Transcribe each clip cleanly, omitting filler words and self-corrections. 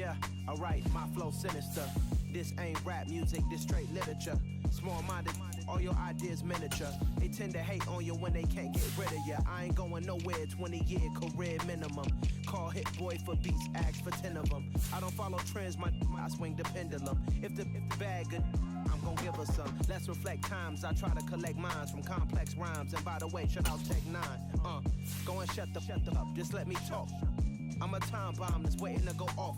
Yeah, alright, my flow sinister. This ain't rap music, this straight literature. Small-minded, all your ideas miniature. They tend to hate on you when they can't get rid of you. I ain't going nowhere, 20-year career minimum. Call Hit Boy for beats, ask for 10 of them. I don't follow trends, I swing the pendulum. If the bag good, I'm gon' give her some. Let's reflect times, I try to collect minds from complex rhymes. And by the way, shout out Tech 9. Go and shut the up, just let me talk. I'm a time bomb that's waiting to go off.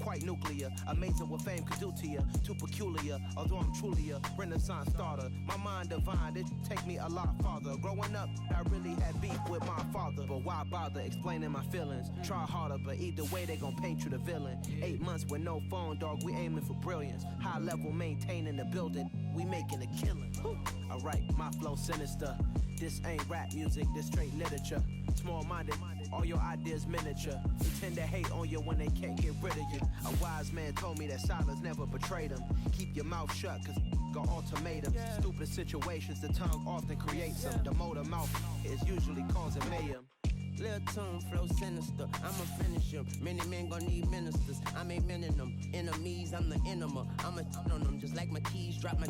Quite nuclear, amazing what fame could do to you. Too peculiar, although I'm truly a renaissance starter. My mind divine, it take me a lot farther. Growing up, I really had beef with my father. But why bother explaining my feelings? Try harder, but either way they gon' paint you the villain. 8 months with no phone, dog, we aiming for brilliance. High level maintaining the building, we making a killing. Alright, my flow sinister. This ain't rap music, this straight literature. Small-minded, all your ideas miniature. They tend to hate on you when they can't get rid of you. A wise man told me that silence never betrayed him. Keep your mouth shut, cause got ultimatums. Stupid situations, the tongue often creates them. The motor mouth is usually causing mayhem. Lil' tune, flow sinister, I'ma finish him. Many men gon' need ministers, I'm aiming them. Enemies, I'm the enema. I'ma on them just like my keys, drop my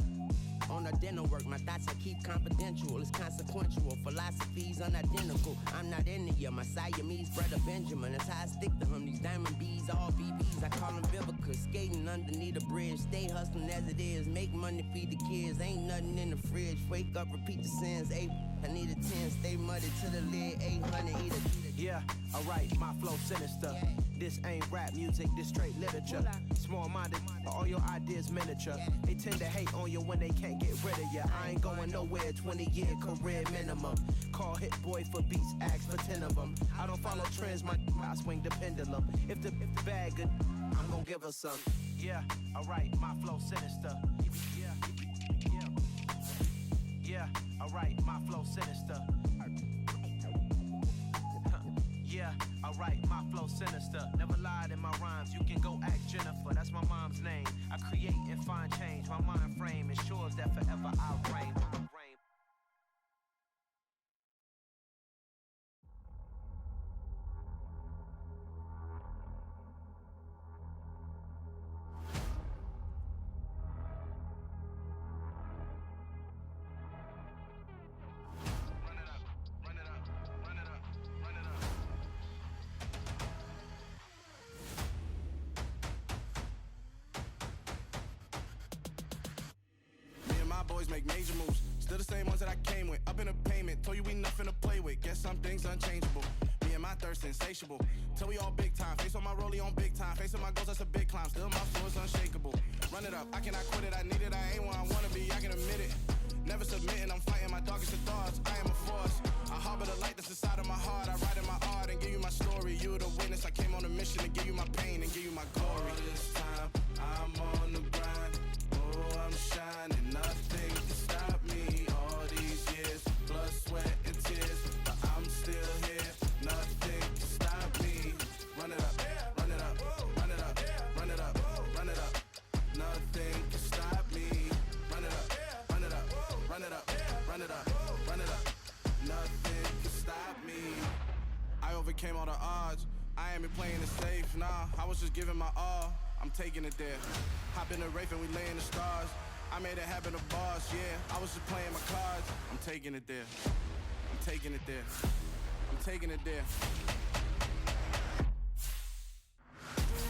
on a dinner work. My thoughts I keep confidential, it's consequential. Philosophies unidentical, I'm not into you. My Siamese brother Benjamin, that's how I stick to him. These diamond bees, all BBs, I call them Vivica. Skating underneath a bridge, stay hustling as it is. Make money, feed the kids, ain't nothing in the fridge. Wake up, repeat the sins, I need a 10, stay muddy to the lid, 800, eat a. Yeah, alright, my flow sinister. This ain't rap music, this straight literature. Small-minded, all your ideas miniature. They tend to hate on you when they can't get rid of you. I ain't going nowhere, 20-year career minimum. Call Hit Boy for beats, ask for 10 of them. I don't follow trends, I swing the pendulum. If the bag good, I'm gon' give her some. Yeah, alright, my flow sinister. Yeah, alright, my flow sinister. Yeah, alright, my flow sinister. Never lied in my rhymes, you can go ask Jennifer. That's my mom's name. I create and find change. My mind frame ensures that forever I'll reign. Make major moves, still the same ones that I came with. Up in a payment, told you we nothing to play with. Guess some things unchangeable. Me and my thirst insatiable. Till we all big time. Face on my rollie on big time. Facing my goals, that's a big climb. Still my flow is unshakable. Run it up, I cannot quit it. I need it, I ain't where I wanna be. I can admit it. Never submitting, I'm fighting my darkest of thoughts. I am a force. I harbor the light that's inside of my heart. I write in my art and give you my story. You the witness. I came on a mission to give you my pain and give you my glory. All this time, I'm on the grind. Oh, I'm shining, nothing can stop me. All these years, blood, sweat, and tears, but I'm still here. Nothing can stop me. Run it up, run it up, run it up, run it up, run it up. Nothing can stop me. Run it up, run it up, run it up, run it up, run it up. Nothing can stop me. I overcame all the odds. I ain't been playing it safe, nah. I was just giving my all. I'm taking it there. Hop in the Wraith and we lay in the stars. I made it happen to boss, yeah. I was just playing my cards. I'm taking it there. I'm taking it there. I'm taking it there.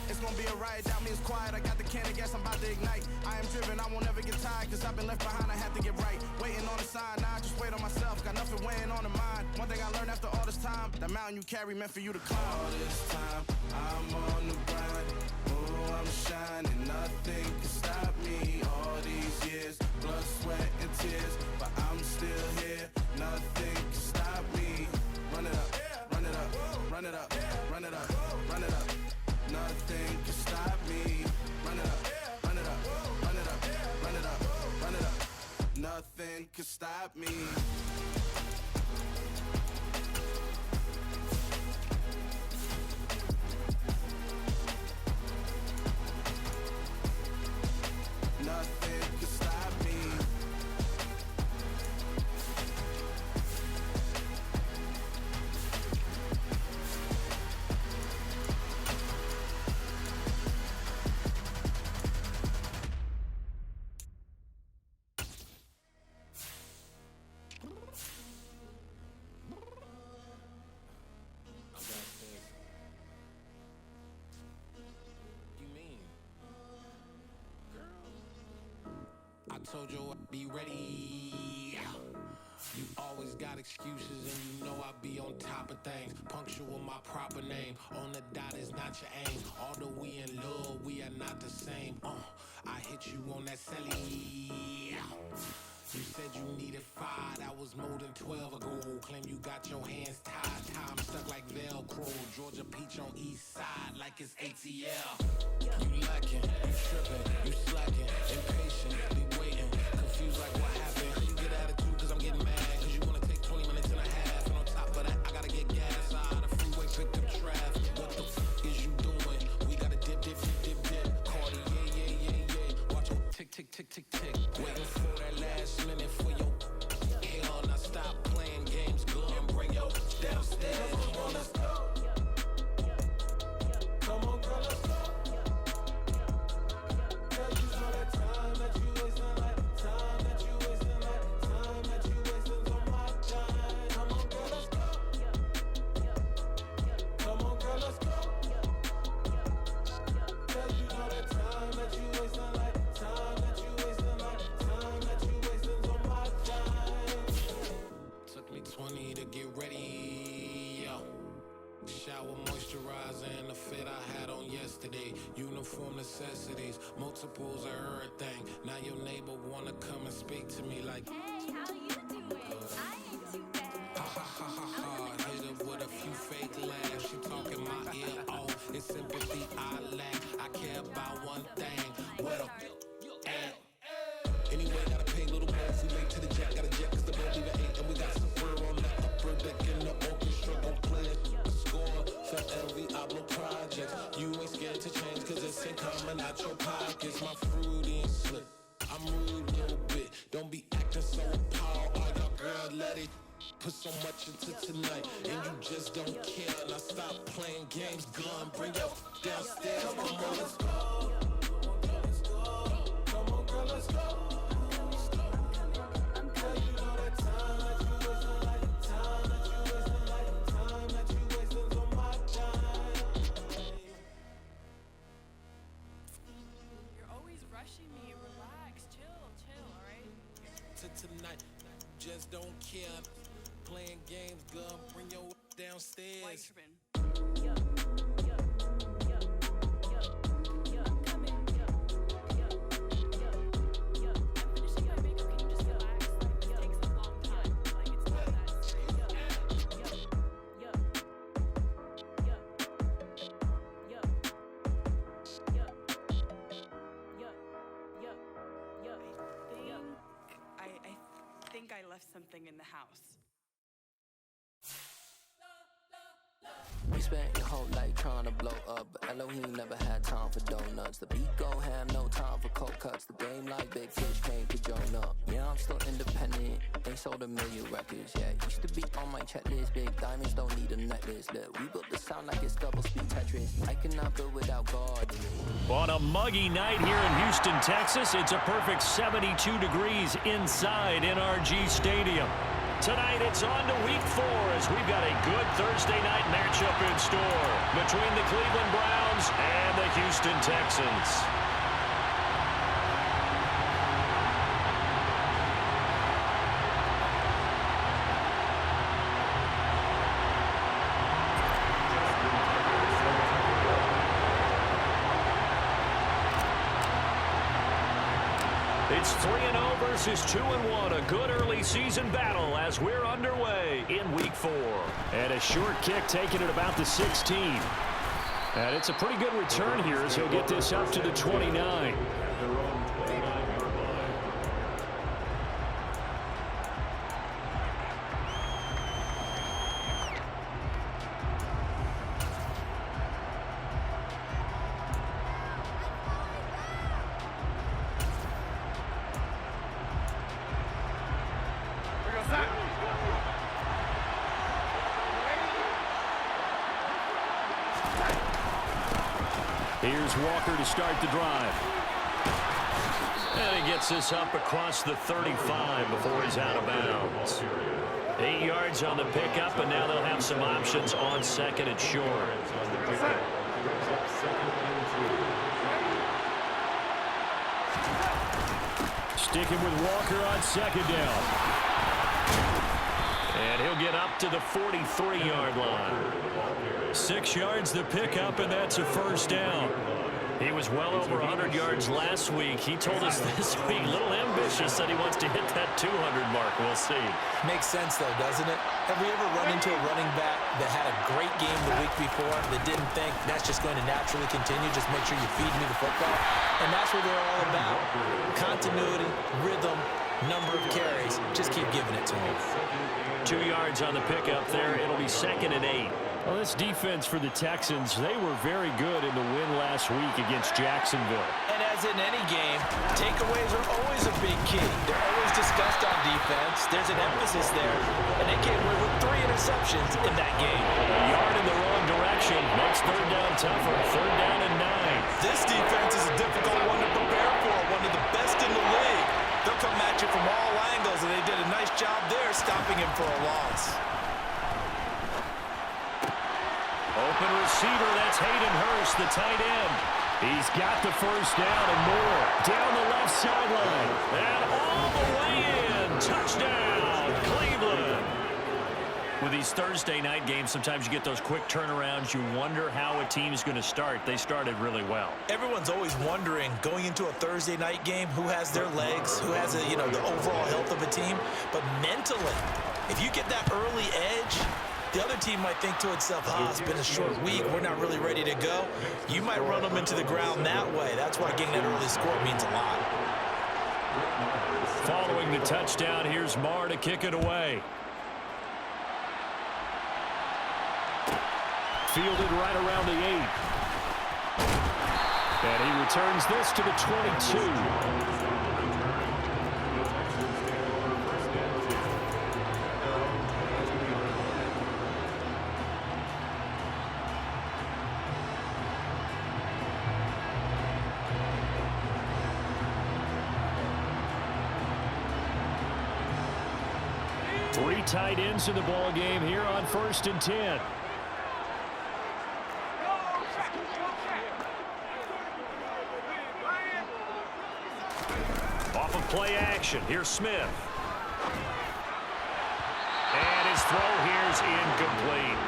It's gonna be a riot, doubt me it's quiet. I got the can of gas, I'm about to ignite. I am driven, I won't ever get tired, cause I've been left behind, I have to get right. Waiting on the sign, now I just wait on myself. Got nothing weighing on the mind. One thing I learned after all this time, the mountain you carry meant for you to climb. All this time, I'm on the grind. Oh, I'm shining, nothing can stop me. All these years, blood, sweat, and tears, but I'm still here. Nothing can stop me. Run it up, run it up, run it up, run it up, run it up. Nothing can stop me. Run it up, run it up, run it up, run it up, run it up. Nothing can stop me. Nothing can stop me. told you I'd be ready. You always got excuses and you know I be on top of things. Punctual my proper name. On the dot is not your aim. Although we in love, we are not the same. I hit you on that celly. You said you needed 5, that was more than 12 ago. Claim you got your hands tied, time stuck like Velcro. Georgia Peach on east side like it's ATL. You lacking, you tripping, you slacking, impatient, be waiting, confused like what happened. You get attitude cause I'm getting mad, cause you wanna take 20 minutes and a half. And on top of that, I gotta get gas out of the freeway, picked up traffic. What the fuck is you doing? We gotta dip, dip, dip, dip, dip. Cardi, yeah. Watch your tick, tick, tick, tick, tick. Waiting for that last minute for your hell. Now stop playing games, go and bring your downstairs. Come on, let's go. Come on, girl, let's go. Girl, you know that time that you wasting, like time that you wasting, like time that you wasting on my time. Come on, girl, let's go. Come on, girl, let's go. Girl, you know that time that you wasting, like time that you wasting, like time that you wasting on my time. Took me 20 to get ready, yo. Shower, moisturizer, and the fit I had on yesterday. Uniform necessities, multiples of everything. Now your neighbor wanna come and speak to me like, Hey, how you doing? I ain't too bad. ha ha ha ha ha. Hit her with a few fake laughs. She talking my ear off. It's sympathy I lack. I care about one thing. What a at. Anyway, gotta pay a little more. We late to the jet, got a jet cause the boat leave at 8. And we got Safir on the upper deck in the orchestra. Gon' play a score for every Ablo project. You ain't scared to change cause it's ain't coming out your pockets. My fruity and slick. I'm rude a little bit. Don't be acting so appalled. Oh, y'all girl, let it put so much into tonight. And you just don't care. Now stop playing games. Gun, bring your downstairs. Come on, let's go. Come on, girl, let's go. Girl, you know that time that you wasting, like time that you wasting, like time that you wasting on my time. You're always rushing me. Relax, chill, alright? To tonight, just don't care. Playing games, gun, bring your downstairs. White Trippin'. I think I left something in the house. We spent your whole life trying to blow up, but Elohim never had time for donuts. The beat gon' have no time for cold cuts. The game like Big Fish came to join up. Yeah, I'm still independent. They sold 1 million records. Yeah, used to be on my checklist. Big diamonds don't need a necklace. Look, we built the sound like it's double speed Tetris. I cannot build without God. On a muggy night here in Houston, Texas, it's a perfect 72 degrees inside NRG Stadium. Tonight, it's on to week 4 as we've got a good Thursday night matchup in store between the Cleveland Browns and the Houston Texans. It's 3-0 versus 2-1, a good early season battle as we're underway in week 4. And a short kick taken at about the 16. And it's a pretty good return here as he'll get this up to the 29. Here's Walker to start the drive. And he gets this up across the 35 before he's out of bounds. 8 yards on the pickup, and now they'll have some options on second and short. Sticking with Walker on second down. And he'll get up to the 43-yard line. 6 yards the pickup, and that's a first down. He was well over 100 yards last week. He told us this week, a little ambitious, that he wants to hit that 200 mark. We'll see. Makes sense, though, doesn't it? Have we ever run into a running back that had a great game the week before that didn't think that's just going to naturally continue? Just make sure you feed me the football. And that's what they're all about. Continuity, rhythm, number of carries. Just keep giving it to him. 2 yards on the pickup there. It'll be 2nd and 8. Well, this defense for the Texans, they were very good in the win last week against Jacksonville. And as in any game, takeaways are always a big key. They're always discussed on defense. There's an emphasis there. And they came away with 3 interceptions in that game. A yard in the wrong direction makes third down tougher. 3rd down and 9. This defense is a difficult one to prepare for, one of the best in the league. They'll come at you from all angles, and they did a nice job there stopping him for a loss. Open receiver, that's Hayden Hurst, the tight end. He's got the first down and more. Down the left sideline. And all the way in. Touchdown, Cleveland. With these Thursday night games, sometimes you get those quick turnarounds. You wonder how a team is going to start. They started really well. Everyone's always wondering, going into a Thursday night game, who has their legs, who has the overall health of a team. But mentally, if you get that early edge, the other team might think to itself, it's been a short week, we're not really ready to go. You might run them into the ground that way. That's why getting that early score means a lot. Following the touchdown, here's Marr to kick it away. Fielded right around the 8. And he returns this to the 22. 3 tight ends in the ball game here on 1st and 10. Off of play action, here's Smith. And his throw here's incomplete.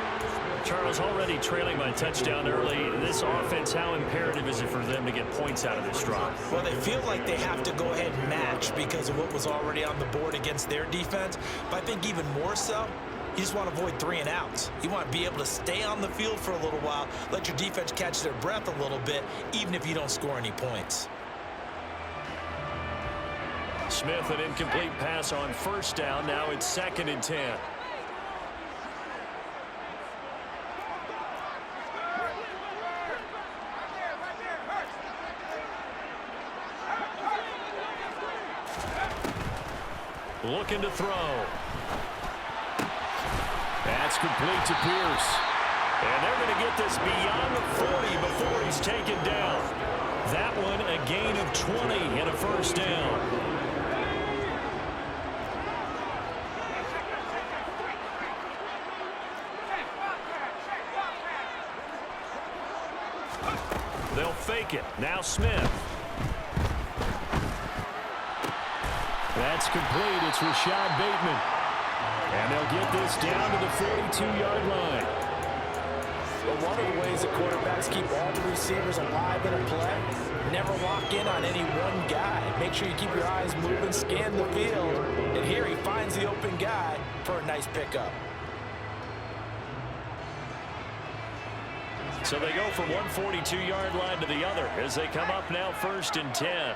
Charles, already trailing by a touchdown early. This offense, how imperative is it for them to get points out of this drive? Well, they feel like they have to go ahead and match because of what was already on the board against their defense. But I think even more so, you just want to avoid 3 and outs. You want to be able to stay on the field for a little while, let your defense catch their breath a little bit, even if you don't score any points. Smith, an incomplete pass on 1st down. Now it's 2nd and 10. Looking to throw. That's complete to Pierce. And they're going to get this beyond the 40 before he's taken down. That one a gain of 20 and a first down. They'll fake it. Now Smith. That's complete. It's Rashad Bateman. And they'll get this down to the 42-yard line. Well, one of the ways that quarterbacks keep all the receivers alive in a play, never lock in on any one guy. Make sure you keep your eyes moving, scan the field, and here he finds the open guy for a nice pickup. So they go from one 42-yard line to the other as they come up now 1st and 10.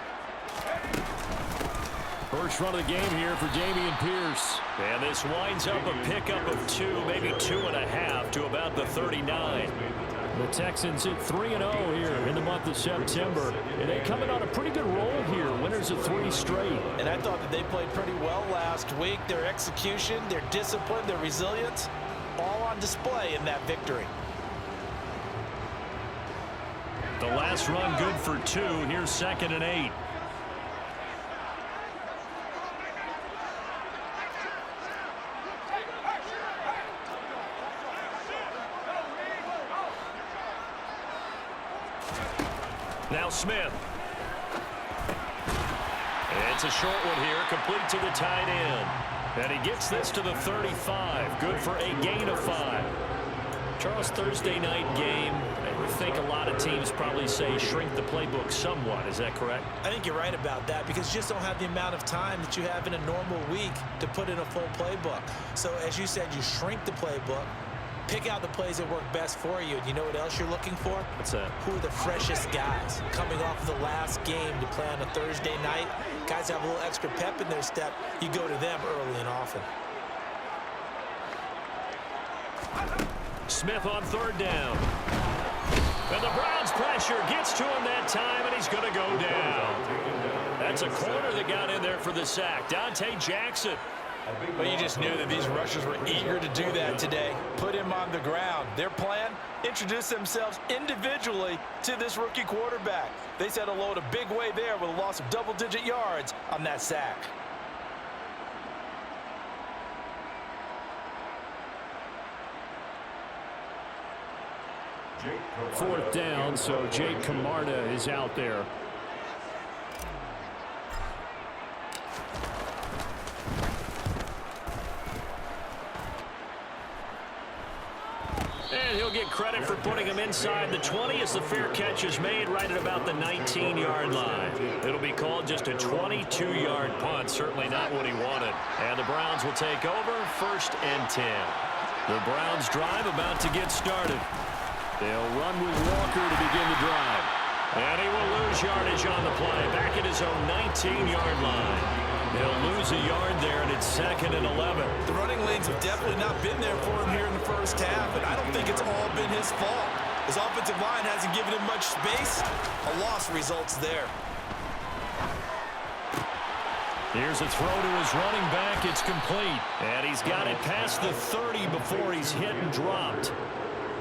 First run of the game here for Dameon Pierce. And this winds up a pickup of 2, maybe 2.5 to about the 39. The Texans at 3-0 here in the month of September. And they coming on a pretty good roll here. Winners of 3 straight. And I thought that they played pretty well last week. Their execution, their discipline, their resilience, all on display in that victory. The last run good for 2. Here's 2nd and 8. Now Smith. It's a short one here, complete to the tight end. And he gets this to the 35. Good for a gain of 5. Charles, Thursday night game, I think a lot of teams probably say shrink the playbook somewhat. Is that correct? I think you're right about that because you just don't have the amount of time that you have in a normal week to put in a full playbook. So as you said, you shrink the playbook, pick out the plays that work best for you. And you know what else you're looking for? What's that? Who are the freshest guys coming off of the last game to play on a Thursday night? Guys have a little extra pep in their step. You go to them early and often. Smith on third down. And the Browns pressure gets to him that time, and he's going to go down. That's a corner that got in there for the sack. Dante Jackson. Well, you just knew that these rushers were eager to do that today. Put him on the ground. Their plan, introduce themselves individually to this rookie quarterback. They set a load a big way there with a loss of double-digit yards on that sack. Fourth down, so Jake Camarda is out there. And he'll get credit for putting him inside the 20 as the fair catch is made right at about the 19-yard line. It'll be called just a 22-yard punt, certainly not what he wanted. And the Browns will take over, 1st and 10. The Browns drive about to get started. They'll run with Walker to begin the drive. And he will lose yardage on the play, back at his own 19-yard line. They'll lose a yard there, and it's 2nd and 11. The running lanes have definitely not been there for him here in the first half, and I don't think it's all been his fault. His offensive line hasn't given him much space. A loss results there. Here's a throw to his running back. It's complete. And he's got it past the 30 before he's hit and dropped.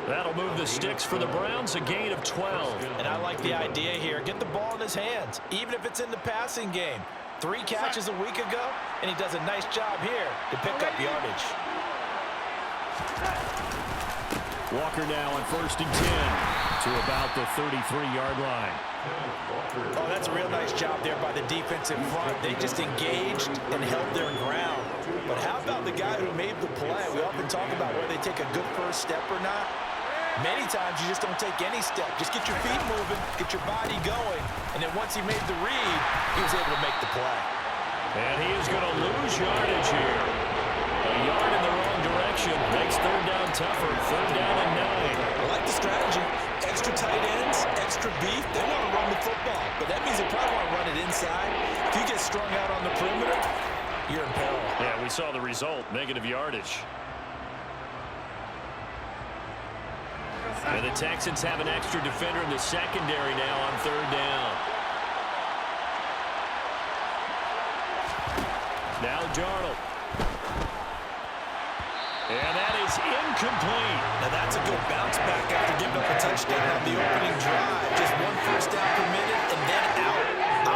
That'll move the sticks for the Browns, a gain of 12. And I like the idea here. Get the ball in his hands, even if it's in the passing game. 3 catches a week ago, and he does a nice job here to pick up yardage. Walker now on 1st and 10 to about the 33-yard line. Oh, that's a real nice job there by the defensive front. They just engaged and held their ground. But how about the guy who made the play? We often talk about whether they take a good first step or not. Many times you just don't take any step. Just get your feet moving, get your body going, and then once he made the read, he was able to make the play. And he is going to lose yardage here. A yard in the wrong direction makes 3rd down tougher. 3rd down and 9. I like the strategy. Extra tight ends, extra beef. They want to run the football, but that means they probably want to run it inside. If you get strung out on the perimeter, you're in peril. Yeah, we saw the result, negative yardage. And the Texans have an extra defender in the secondary now on 3rd down. Now Darnold. And that is incomplete. Now that's a good bounce back after giving up a touchdown on the opening drive. Just 1 first down permitted and then out.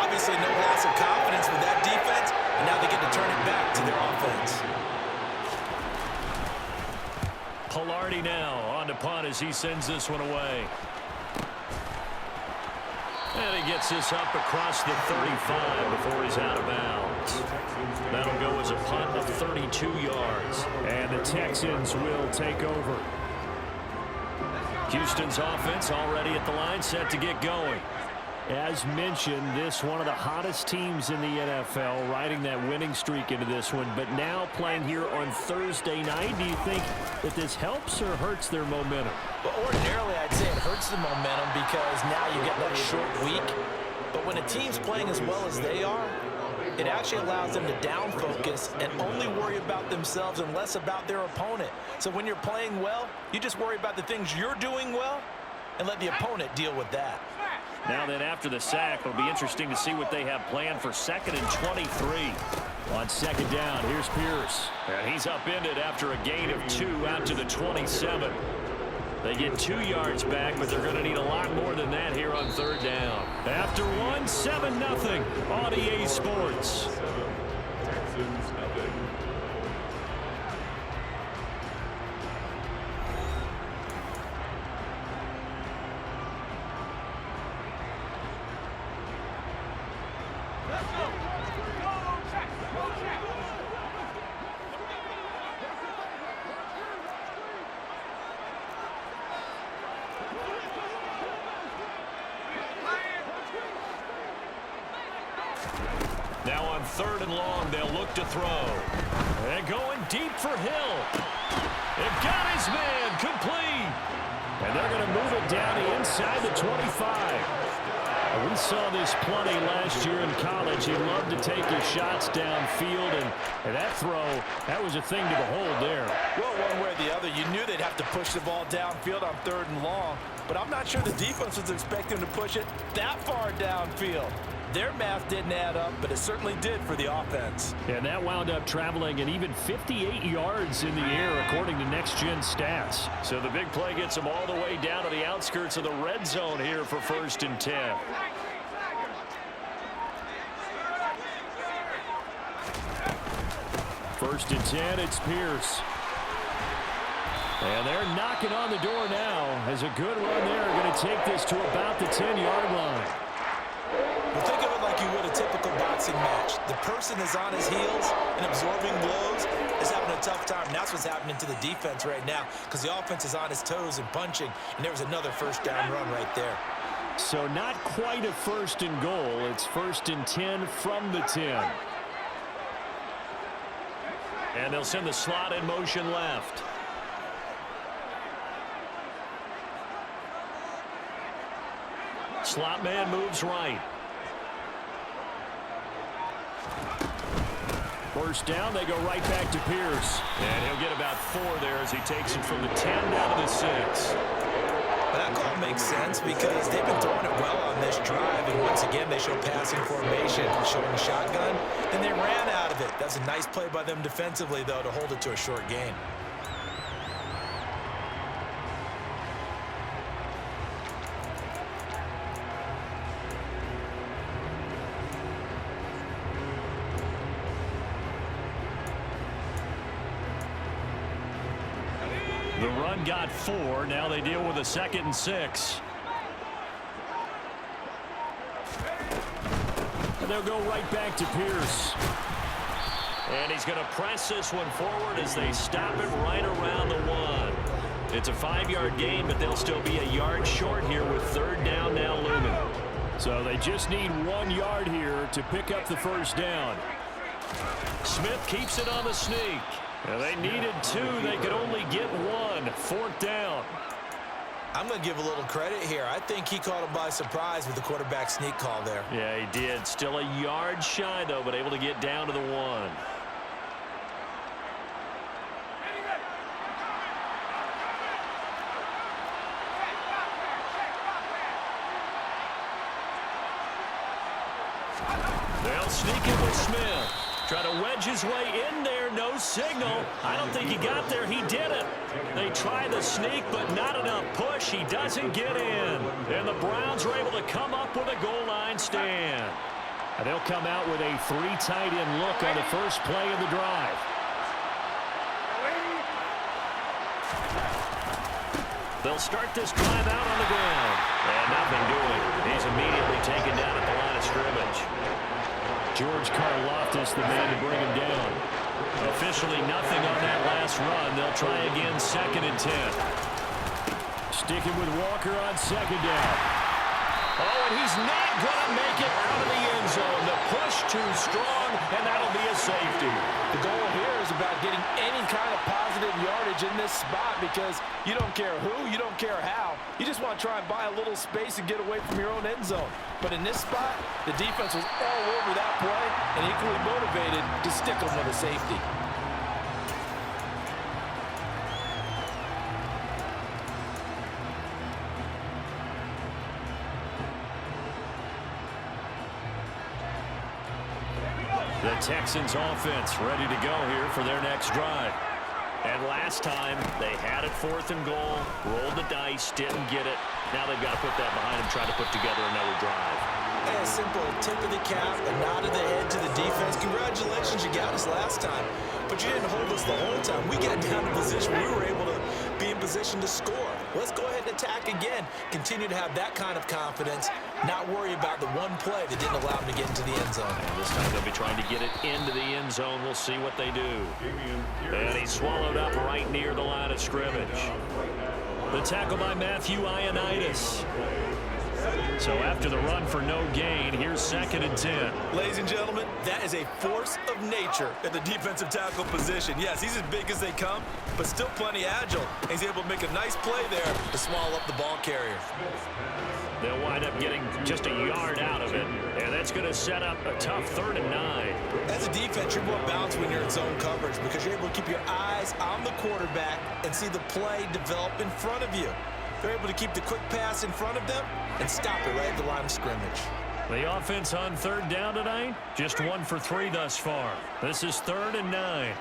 Obviously no loss of confidence with that defense, and now they get to turn it back to their offense. Pilardi now on to punt as he sends this one away. And he gets this up across the 35 before he's out of bounds. That'll go as a punt of 32 yards. And the Texans will take over. Houston's offense already at the line, set to get going. As mentioned, this one of the hottest teams in the NFL, riding that winning streak into this one, but now playing here on Thursday night. Do you think that this helps or hurts their momentum? Well, ordinarily, I'd say it hurts the momentum because now you get that short week. But when a team's playing as well as they are, it actually allows them to down focus and only worry about themselves and less about their opponent. So when you're playing well, you just worry about the things you're doing well and let the opponent deal with that. Now then, after the sack, it'll be interesting to see what they have planned for 2nd and 23. On 2nd down, here's Pierce. And he's upended after a gain of 2 out to the 27. They get 2 yards back, but they're going to need a lot more than that here on 3rd down. After 1, 7-0 on EA Sports. Now on 3rd and long, they'll look to throw. And going deep for Hill. It got his man complete. And they're going to move it down inside the 25. We saw this plenty last year in college. He loved to take his shots downfield, and that throw, that was a thing to behold there. Well, one way or the other, you knew they'd have to push the ball downfield on 3rd and long, but I'm not sure the defense was expecting to push it that far downfield. Their math didn't add up, but it certainly did for the offense. And that wound up traveling an even 58 yards in the air, according to Next Gen Stats. So the big play gets them all the way down to the outskirts of the red zone here for 1st and 10. First and 10, it's Pierce. And they're knocking on the door now as a good run there. Going to take this to about the 10-yard line. Well, think of it like you would a typical boxing match. The person is on his heels and absorbing blows is having a tough time. And that's what's happening to the defense right now because the offense is on his toes and punching. And there was another 1st down run right there. So not quite a 1st and goal. It's 1st and 10 from the 10. And they'll send the slot in motion left. Slot man moves right. 1st down, they go right back to Pierce. And he'll get about 4 there as he takes it from the 10 down to the 6. That call makes sense because they've been throwing it well on this drive, and once again they show passing formation, showing the shotgun, then they ran out of it. That's a nice play by them defensively, though, to hold it to a short gain. The run got 4. Now they deal with a 2nd and 6. And they'll go right back to Pierce. And he's going to press this one forward as they stop it right around the 1. It's a 5-yard gain, but they'll still be a yard short here with 3rd down now looming. So they just need 1 yard here to pick up the 1st down. Smith keeps it on the sneak. And they needed 2. They could only get 1. 4th down. I'm going to give a little credit here. I think he caught him by surprise with the quarterback sneak call there. Yeah, he did. Still a yard shy, though, but able to get down to the 1. They'll sneak it with Smith. Try to wedge his way in there. No signal. I don't think he got there. He didn't. They try the sneak, but not enough push. He doesn't get in. And the Browns are able to come up with a goal line stand. And they'll come out with a 3 tight end look on the first play of the drive. They'll start this drive out on the ground. And nothing doing. He's immediately taken down at the line of scrimmage. George Karlaftis, the man to bring him down. Officially nothing on that last run. They'll try again 2nd and 10. Sticking with Walker on 2nd down. Oh, and he's not going to make it out of the end zone. The push too strong, and that'll be a safety. The goal here is about getting any kind of positive yardage in this spot because you don't care who, you don't care how. You just want to try and buy a little space and get away from your own end zone. But in this spot, the defense was all over that play and equally motivated to stick them with a safety. The Texans offense ready to go here for their next drive. And last time, they had it 4th and goal, rolled the dice, didn't get it. Now they've got to put that behind them, try to put together another drive. A simple tip of the cap, a nod of the head to the defense. Congratulations, you got us last time. But you didn't hold us the whole time. We got down to position. We were able to be in position to score. Let's go ahead and attack again. Continue to have that kind of confidence. Not worry about the one play that didn't allow them to get into the end zone. And this time they'll be trying to get it into the end zone. We'll see what they do. And he's swallowed up right near the line of scrimmage. The tackle by Matthew Ioannidis. So after the run for no gain, here's 2nd and 10. Ladies and gentlemen, that is a force of nature at the defensive tackle position. Yes, he's as big as they come, but still plenty agile. And he's able to make a nice play there to swallow up the ball carrier. They'll wind up getting just a yard out of it, and that's going to set up a tough 3rd and 9. As a defense, you're more balanced when you're in zone coverage because you're able to keep your eyes on the quarterback and see the play develop in front of you. They're able to keep the quick pass in front of them and stop it right at the line of scrimmage. The offense on 3rd down tonight, just 1 for 3 thus far. This is 3rd and 9.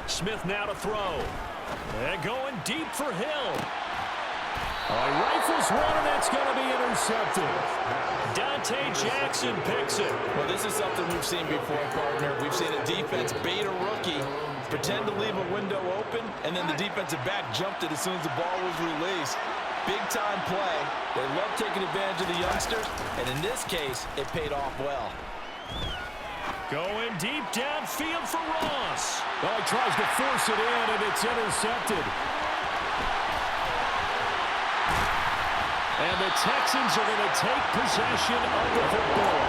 Smith now to throw. And going deep for Hill. Rifles one, and that's going to be intercepted. Dante Jackson picks it. Well, this is something we've seen before, partner. We've seen a defense bait a rookie, pretend to leave a window open, and then the defensive back jumped it as soon as the ball was released. Big-time play. They love taking advantage of the youngsters, and in this case, it paid off well. Going deep downfield for Ross. Oh, he tries to force it in, and it's intercepted. And the Texans are going to take possession of the football.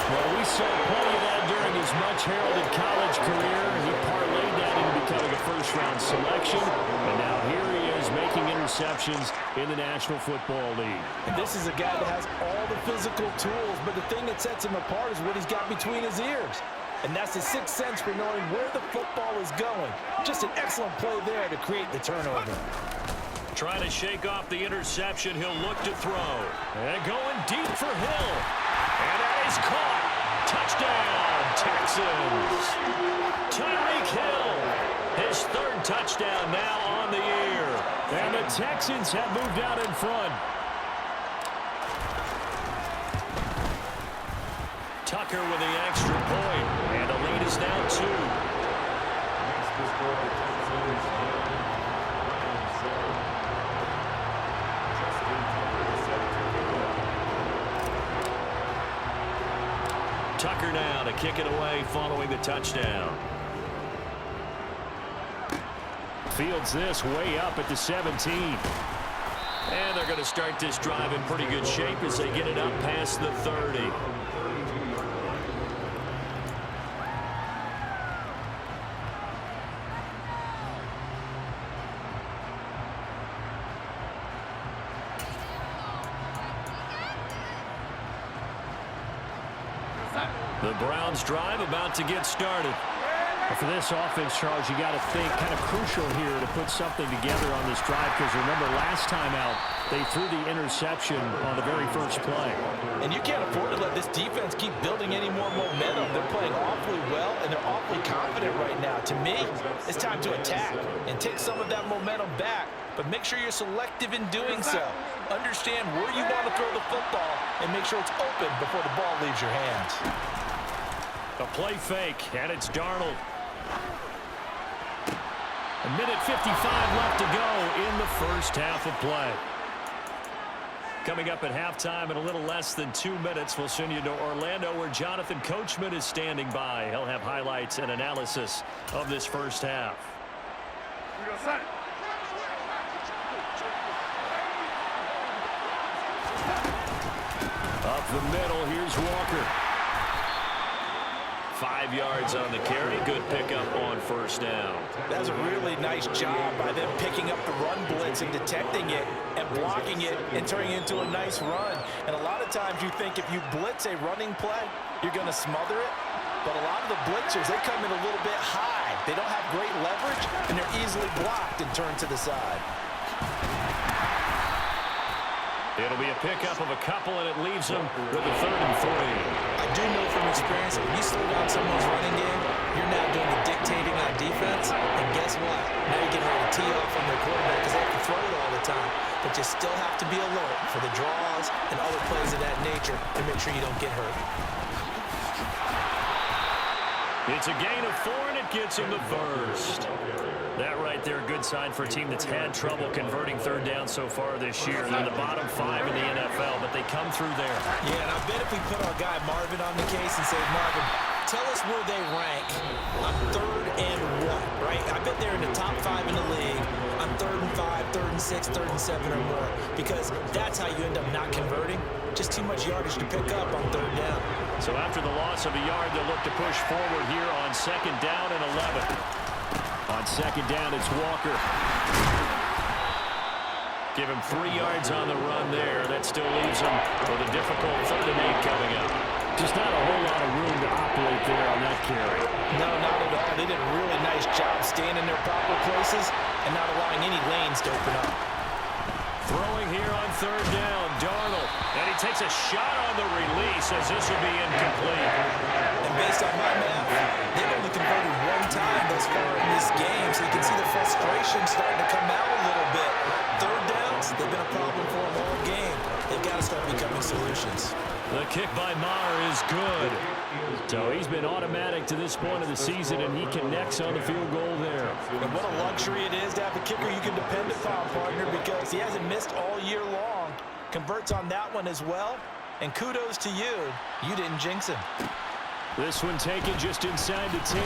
Well, we saw plenty of that during his much-heralded college career. He parlayed that into becoming a first-round selection. And now here he is making interceptions in the National Football League. And this is a guy that has all the physical tools, but the thing that sets him apart is what he's got between his ears. And that's the sixth sense for knowing where the football is going. Just an excellent play there to create the turnover. Trying to shake off the interception. He'll look to throw. And going deep for Hill. And that is caught. Touchdown, Texans. Tyreek Hill. His 3rd touchdown now on the year. And the Texans have moved out in front. Tucker with the extra point. And the lead is now 2. Tucker now to kick it away following the touchdown. Fields this way up at the 17. And they're going to start this drive in pretty good shape as they get it up past the 30. The Browns drive about to get started. For this offense, Charles, you got to think kind of crucial here to put something together on this drive because remember last time out they threw the interception on the very first play. And you can't afford to let this defense keep building any more momentum. They're playing awfully well and they're awfully confident right now. To me, it's time to attack and take some of that momentum back, but make sure you're selective in doing so. Understand where you want to throw the football and make sure it's open before the ball leaves your hands. A play fake, and it's Darnold. A minute 55 left to go in the first half of play. Coming up at halftime in a little less than 2 minutes, we'll send you to Orlando where Jonathan Coachman is standing by. He'll have highlights and analysis of this first half. Up the middle, here's Walker. 5 yards on the carry. Good pickup on first down. That was a really nice job by them picking up the run blitz and detecting it and blocking it and turning it into a nice run. And a lot of times you think if you blitz a running play, you're going to smother it. But a lot of the blitzers, they come in a little bit high. They don't have great leverage, and they're easily blocked and turned to the side. It'll be a pickup of a couple, and it leaves them with a 3rd and 3. I do know from experience, when you slow down someone's running game, you're now doing the dictating on defense, and guess what? Now you're getting ready to tee off on their quarterback because they have to throw it all the time. But you still have to be alert for the draws and other plays of that nature to make sure you don't get hurt. It's a gain of 4, and it gets him the first. That right there, a good sign for a team that's had trouble converting 3rd down so far this year. They're in the bottom 5 in the NFL, but they come through there. Yeah, and I bet if we put our guy Marvin on the case and say, Marvin, tell us where they rank on 3rd and 1, right? I bet they're in the top 5 in the league 3rd and 6, 3rd and 7 or more, because that's how you end up not converting. Just too much yardage to pick up on 3rd down. So after the loss of a yard, they'll look to push forward here on 2nd down and 11. On 2nd down, it's Walker. Give him 3 yards on the run there. That still leaves him with a difficult 3rd and 8 coming up. Just not a whole lot of room to operate there on that carry. No, not at all. They did a really nice job staying in their proper places and not allowing any lanes to open up. Throwing here on 3rd down, Darnold. And he takes a shot on the release as this will be incomplete. And based on my math, they've only converted 1 time thus far in this game, so you can see the frustration starting to come out a little bit. 3rd downs, they've been a problem for them all game. They've got to start becoming solutions. The kick by Maher is good. So he's been automatic to this point of the season, and he connects on the field goal there. And what a luxury it is to have a kicker you can depend upon, partner, because he hasn't missed all year long. Converts on that one as well. And kudos to you. You didn't jinx him. This one taken just inside the 10.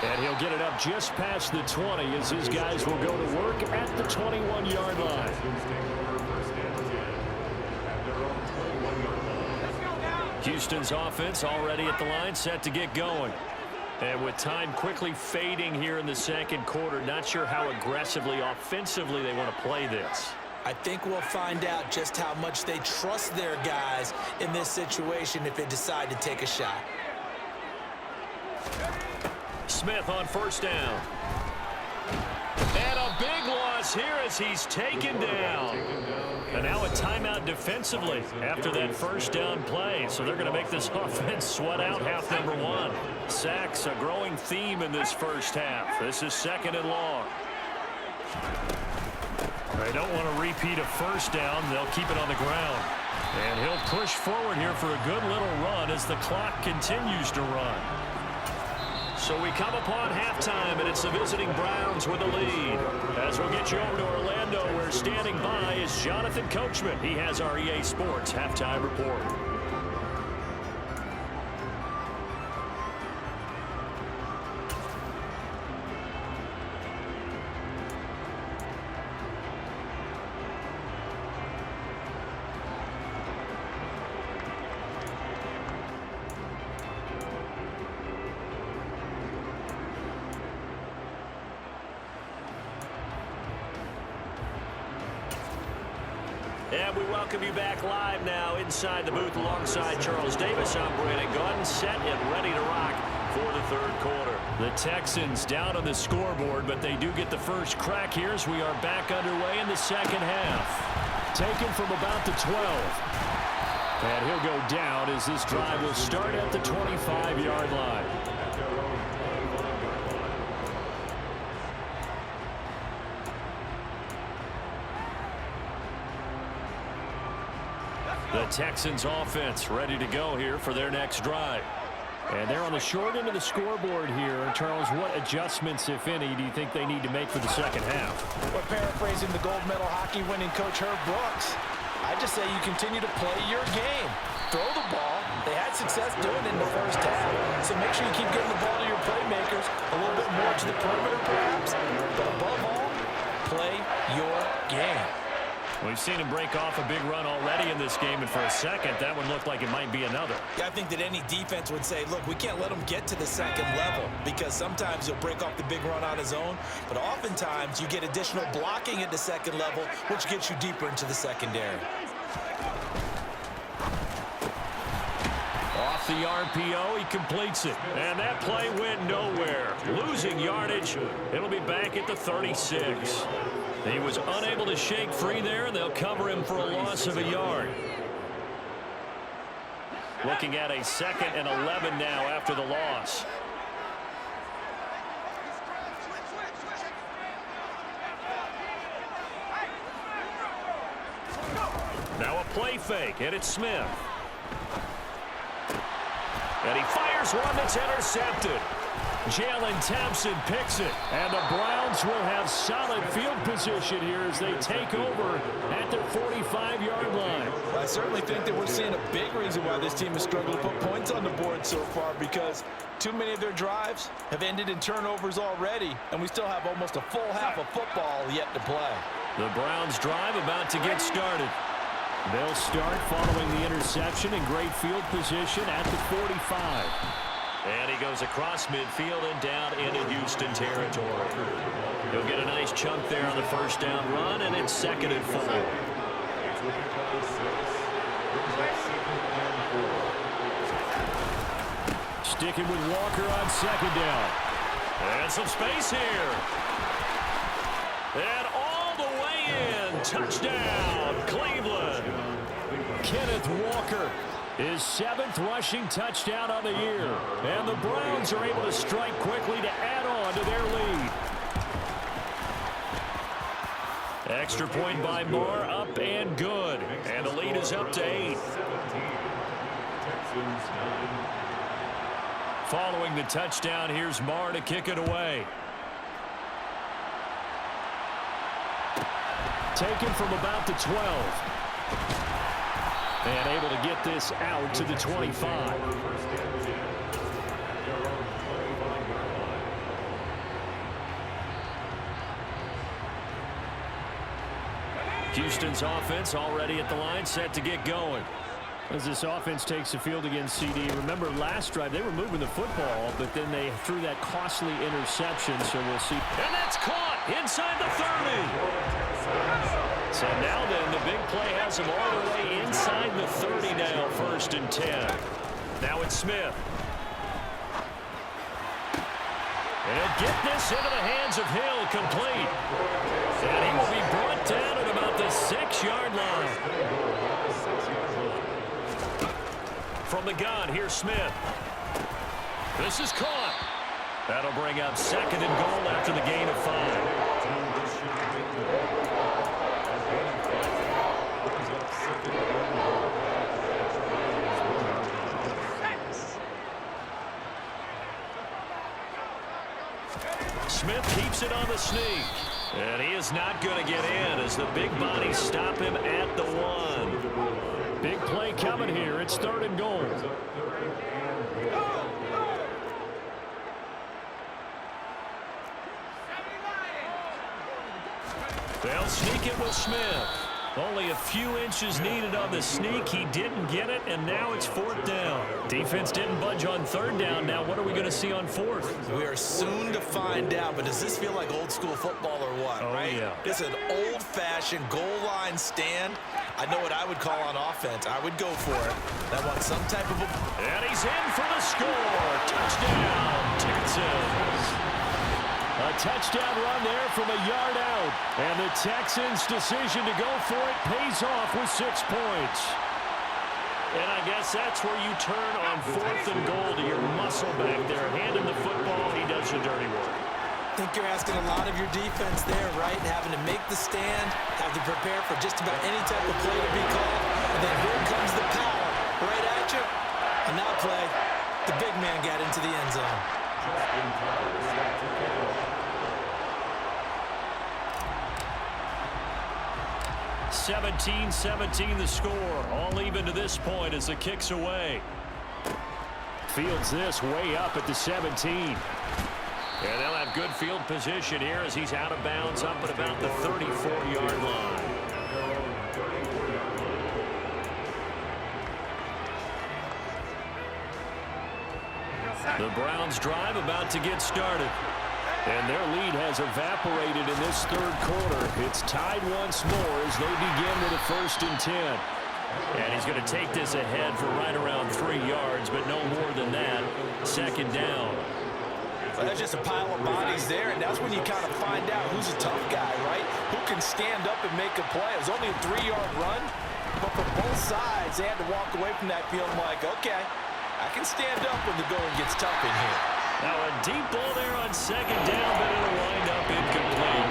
And he'll get it up just past the 20 as his guys will go to work at the 21-yard line. Houston's offense already at the line, set to get going. And with time quickly fading here in the 2nd quarter, not sure how aggressively, offensively they want to play this. I think we'll find out just how much they trust their guys in this situation if they decide to take a shot. Smith on 1st down. And a big loss here as he's taken down. And now a timeout defensively after that 1st down play. So they're going to make this offense sweat out half number 1. Sacks, a growing theme in this 1st half. This is 2nd and long. They don't want to repeat a 1st down. They'll keep it on the ground. And he'll push forward here for a good little run as the clock continues to run. So we come upon halftime, and it's the visiting Browns with the lead. As we'll get you over to Orlando, where standing by is Jonathan Coachman. He has our EA Sports halftime report. And we welcome you back live now inside the booth alongside Charles Davis. I'm Brandon Gunn, set and ready to rock for the 3rd quarter. The Texans down on the scoreboard, but they do get the first crack here as we are back underway in the 2nd half. Taken from about the 12. And he'll go down as this drive will start at the 25-yard line. The Texans offense ready to go here for their next drive. And they're on the short end of the scoreboard here. Charles, what adjustments, if any, do you think they need to make for the 2nd half? Well, paraphrasing the gold medal hockey winning coach Herb Brooks, I just say you continue to play your game. Throw the ball. They had success doing it in the 1st half. So make sure you keep getting the ball to your playmakers, a little bit more to the perimeter perhaps. But above all, play your game. We've seen him break off a big run already in this game, and for a second, that one looked like it might be another. Yeah, I think that any defense would say, look, we can't let him get to the 2nd level, because sometimes he'll break off the big run on his own, but oftentimes you get additional blocking at the 2nd level, which gets you deeper into the secondary. Off the RPO, he completes it. And that play went nowhere. Losing yardage. It'll be back at the 36. He was unable to shake free there, and they'll cover him for a loss of a yard. Looking at a 2nd and 11 now after the loss. Now a play fake, and it's Smith. And he fires one that's intercepted. Jalen Thompson picks it, and the Browns will have solid field position here as they take over at their 45-yard line. Well, I certainly think that we're seeing a big reason why this team has struggled to put points on the board so far, because too many of their drives have ended in turnovers already, and we still have almost a full half of football yet to play. The Browns drive about to get started. They'll start following the interception in great field position at the 45. And he goes across midfield and down into Houston territory. He'll get a nice chunk there on the first down run, and it's 2nd and 4. Sticking with Walker on 2nd down. And some space here. And all the way in. Touchdown, Cleveland. Kenneth Walker, his 7th rushing touchdown on the year. And the Browns are able to strike quickly to add on to their lead. Extra point by Moore, up and good. And the lead is up to 8. Following the touchdown, here's Moore to kick it away. Taken from about the 12. And able to get this out to the 25. Houston's offense already at the line, set to get going. As this offense takes the field against CD, remember last drive they were moving the football, but then they threw that costly interception, so we'll see. And that's caught inside the 30. So now then, the big play has him all the way inside the 30 now, 1st and 10. Now it's Smith. And he'll get this into the hands of Hill, complete. And he will be brought down at about the 6-yard line. From the gun, here's Smith. This is caught. That'll bring up 2nd and goal after the gain of 5. Smith keeps it on the sneak. And he is not going to get in as the big bodies stop him at the 1. Big play coming here. It's 3rd and goal. They'll sneak it with Smith. Only a few inches needed on the sneak. He didn't get it, and now it's 4th down. Defense didn't budge on 3rd down. Now what are we going to see on 4th? We are soon to find out, but does this feel like old school football or what, right? Yeah. It's an old-fashioned goal line stand. I know what I would call on offense. I would go for it. I want some type of a... And he's in for the score. Touchdown, Texans. A touchdown run there from a yard out. And the Texans' decision to go for it pays off with 6 points. And I guess that's where you turn on 4th and goal to your muscle back there. Hand him the football, he does the dirty work. I think you're asking a lot of your defense there, right? Having to make the stand, have to prepare for just about any type of play to be called. And then here comes the power right at you. On that play, the big man got into the end zone. 17-17 the score. All even to this point as the kick's away. Fields this way up at the 17. And they'll have good field position here as he's out of bounds up at about the 34-yard line. The Browns drive about to get started. And their lead has evaporated in this 3rd quarter. It's tied once more as they begin with a 1st and 10. And he's going to take this ahead for right around 3 yards, but no more than that. 2nd down. Well, there's just a pile of bodies there, and that's when you kind of find out who's a tough guy, right? Who can stand up and make a play. It was only a 3-yard run, but for both sides, they had to walk away from that feeling like, okay, I can stand up when the going gets tough in here. Now a deep ball there on 2nd down, but it'll wind up incomplete.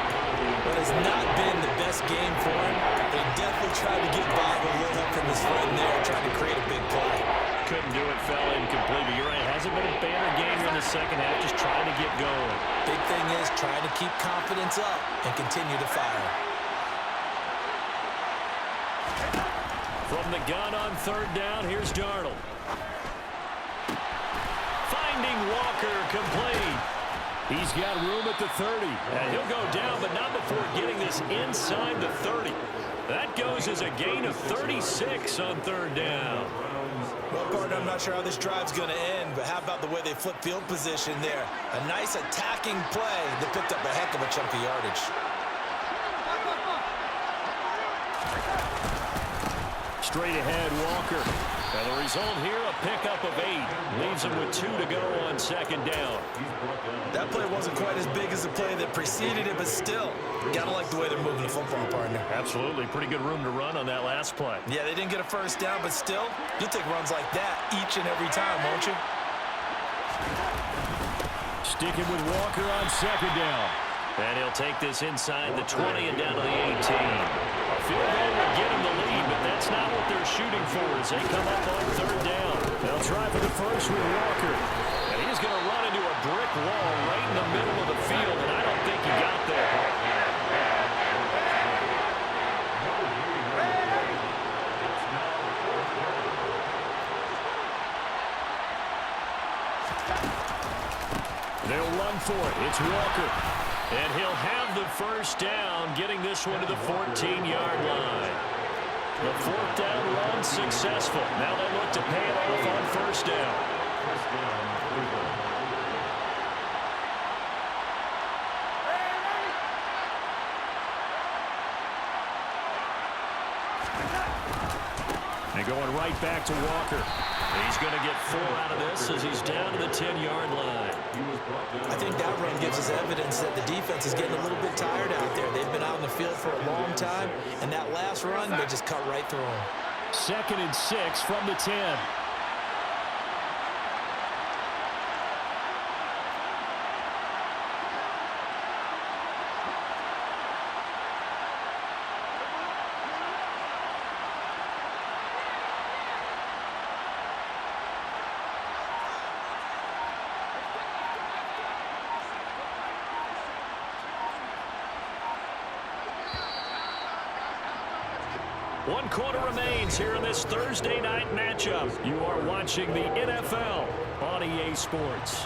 But it's not been the best game for him. They definitely tried to get by with a little help from his friend there, trying to create a big play. Couldn't do it, fell incomplete. But you're right, it hasn't been a banner game here in the second half, just trying to get going. Big thing is trying to keep confidence up and continue to fire. From the gun on third down, here's Darnold. Finding Walker, complete. He's got room at the 30. And he'll go down, but not before getting this inside the 30. That goes as a gain of 36 on third down. Well, partner, I'm not sure how this drive's going to end, but how about the way they flip field position there? A nice attacking play that picked up a heck of a chunk of yardage. Straight ahead, Walker. And the result here, a pickup of 8. Leaves him with 2 to go on second down. That play wasn't quite as big as the play that preceded it, but still, gotta like the way they're moving the football, partner. Absolutely. Pretty good room to run on that last play. Yeah, they didn't get a first down, but still, you'll take runs like that each and every time, won't you? Sticking with Walker on second down. And he'll take this inside the 20 and down to the 18. A field goal will get him the lead, but that's not what they're shooting for as they come up on third down. They'll try for the first with Walker. And he's going to run into a brick wall right in the middle of the field, and I don't think he got there. They'll run for it. It's Walker. And he'll have the first down, getting this one to the 14-yard line. The fourth down run successful. Now they look to pay it off on first down. And going right back to Walker. He's going to get 4 out of this as he's down to the 10-yard line. I think that run gives us evidence that the defense is getting a little bit tired out there. They've been out in the field for a long time, and that last run, they just cut right through them. 2nd and 6 from the 10. One quarter remains here in this Thursday night matchup. You are watching the NFL on EA Sports.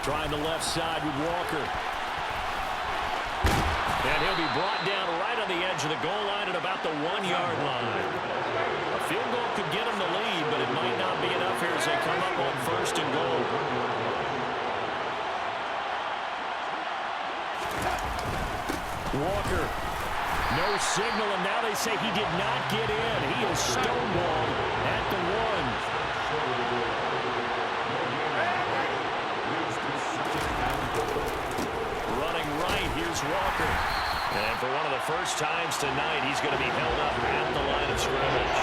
Trying the left side with Walker. And he'll be brought down right on the edge of the goal line at about the 1-yard line. A field goal could get him the lead, but it might not be enough here as they come up on first and goal. Walker. No signal, and now they say he did not get in. He is stonewalled at the 1. Here's Walker. And for one of the first times tonight, he's going to be held up at the line of scrimmage.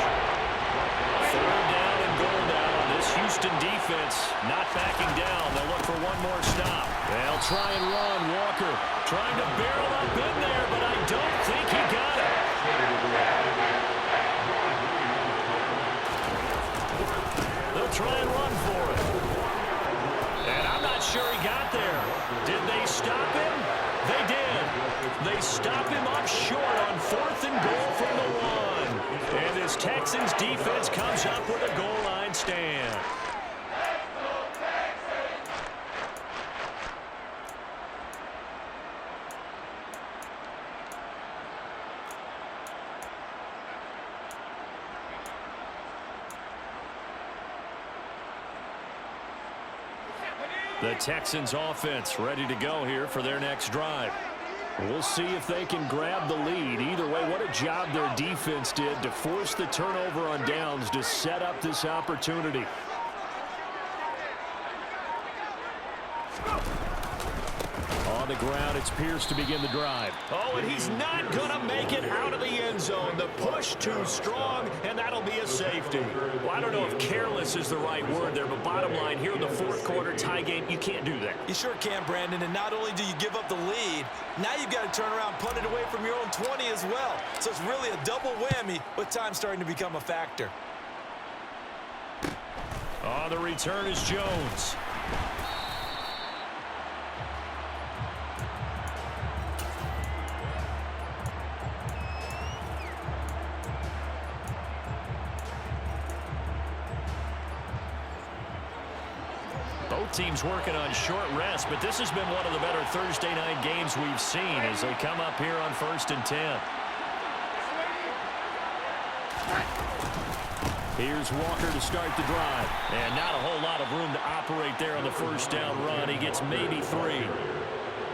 3rd down and goal now on this Houston defense. Not backing down. They'll look for one more stop. They'll try and run. Walker trying to barrel up in there, but I don't think he got it. They'll try and run for it. And I'm not sure he got there. Did they stop him? They did. They stop him up short on 4th and goal from the 1. And this Texans defense comes up with a goal line stand. The Texans offense ready to go here for their next drive. We'll see if they can grab the lead. Either way, what a job their defense did to force the turnover on downs to set up this opportunity. ground. It's Pierce to begin the drive. Oh, and he's not going to make it out of the end zone. The push too strong, and that'll be a safety. Well, I don't know if careless is the right word there, but bottom line, here in the fourth quarter tie game, you can't do that. You sure can, Brandon, and not only do you give up the lead, now you've got to turn around and punt it away from your own 20 as well. So it's really a double whammy with time starting to become a factor. On the return is Jones. Both teams working on short rest, but this has been one of the better Thursday night games we've seen as they come up here on 1st and 10. Here's Walker to start the drive. And not a whole lot of room to operate there on the first down run. He gets maybe 3.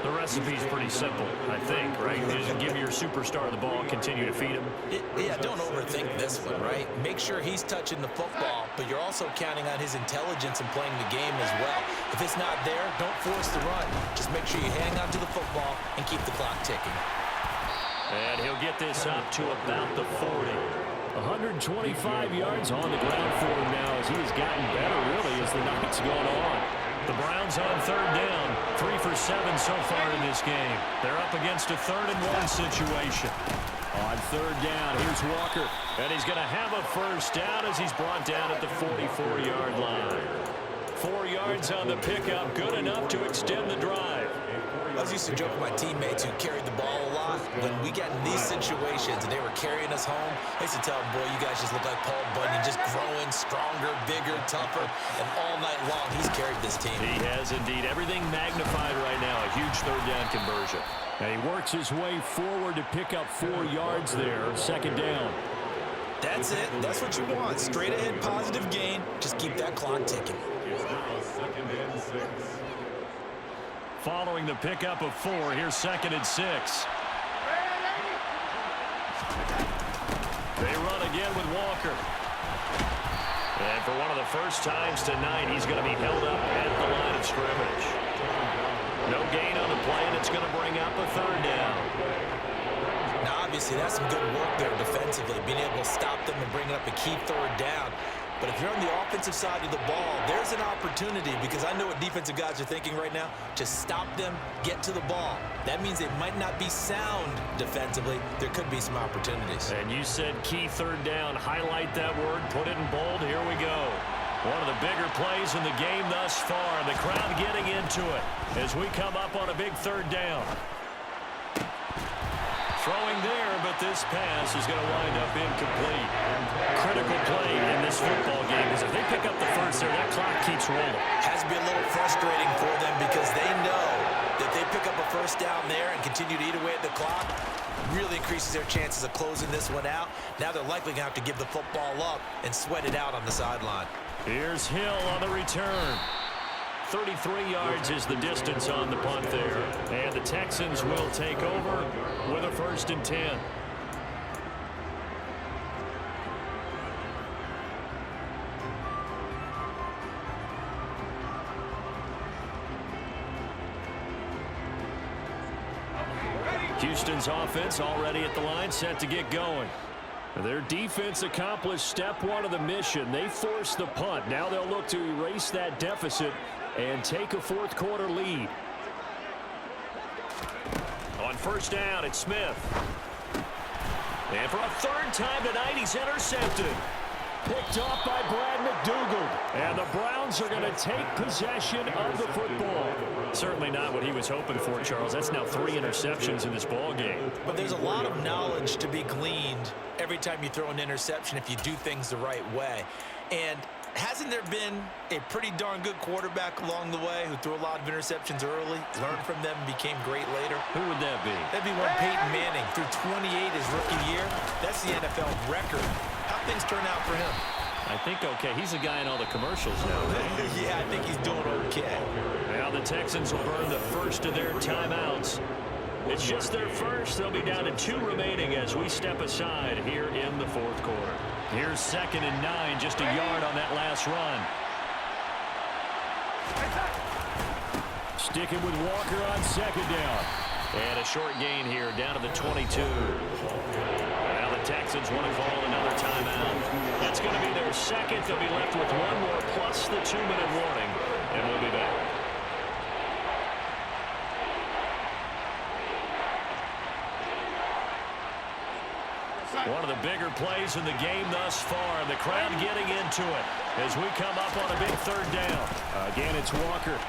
The recipe's pretty simple, I think, right? You just give your superstar the ball, continue to feed him. Yeah, don't overthink this one, right? Make sure he's touching the football, but you're also counting on his intelligence in playing the game as well. If it's not there, don't force the run. Just make sure you hang on to the football and keep the clock ticking. And he'll get this up to about the 40. 125 yards on the ground for him now as he has gotten better, really, as the night's gone on. The Browns on 3rd down. 3 for 7 so far in this game. They're up against a 3rd and 1 situation. On 3rd down, here's Walker. And he's going to have a first down as he's brought down at the 44-yard line. 4 yards on the pickup, good enough to extend the drive. I was used to joke with my teammates who carried the ball a lot. When we got in these situations and they were carrying us home, I used to tell them, boy, you guys just look like Paul Bunyan, just growing stronger, bigger, tougher. And all night long, he's carried this team. He has indeed. Everything magnified right now. A huge 3rd down conversion. And he works his way forward to pick up 4 yards there. 2nd down. That's it. That's what you want. Straight ahead, positive gain. Just keep that clock ticking. Following the pickup of 4, here's 2nd and 6. They run again with Walker. And for one of the first times tonight, he's going to be held up at the line of scrimmage. No gain on the play, and it's going to bring up a 3rd down. Now, obviously, that's some good work there defensively, being able to stop them and bring up a key 3rd down. But if you're on the offensive side of the ball, there's an opportunity because I know what defensive guys are thinking right now. Just stop them, get to the ball. That means they might not be sound defensively. There could be some opportunities. And you said key 3rd down. Highlight that word. Put it in bold. Here we go. One of the bigger plays in the game thus far. The crowd getting into it as we come up on a big 3rd down. Throwing there, but this pass is going to wind up incomplete. Critical play in this football game because if they pick up the first there, that clock keeps rolling. Has to be a little frustrating for them because they know that they pick up a first down there and continue to eat away at the clock, really increases their chances of closing this one out. Now they're likely going to have to give the football up and sweat it out on the sideline. Here's Hill on the return. 33 yards is the distance on the punt there. And the Texans will take over with a 1st and 10. Houston's offense already at the line, set to get going. Their defense accomplished step 1 of the mission. They forced the punt. Now they'll look to erase that deficit and take a 4th quarter lead. On 1st down, it's Smith. And for a 3rd time tonight, he's intercepted. Picked off by Brad McDougald. And the Browns are going to take possession of the football. Certainly not what he was hoping for, Charles. That's now 3 interceptions in this ball game. But there's a lot of knowledge to be gleaned every time you throw an interception if you do things the right way. And hasn't there been a pretty darn good quarterback along the way who threw a lot of interceptions early, learned from them, and became great later? Who would that be? That'd be one Peyton Manning. Threw 28 his rookie year. That's the NFL record. How things turn out for him? I think okay. He's a guy in all the commercials now. Yeah, I think he's doing okay. Now the Texans will burn the first of their timeouts. It's just their first. They'll be down to 2 remaining as we step aside here in the 4th quarter. Here's 2nd and 9, just a yard on that last run. sticking with Walker on second down. And a short gain here, down to the 22. Now the Texans want to call another timeout. That's going to be their second. They'll be left with one more plus the 2-minute warning. And we'll be back. One of the bigger plays in the game thus far. The crowd getting into it as we come up on a big third down. Again, it's Walker.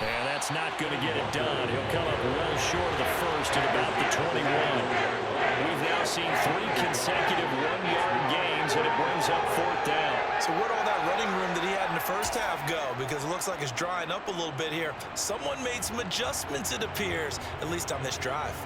And that's not going to get it done. He'll come up well short of the first at about the 21. We've now seen 3 consecutive 1-yard gains, and it brings up 4th down. So where'd all that running room that he had in the first half go? Because it looks like it's drying up a little bit here. Someone made some adjustments, it appears, at least on this drive.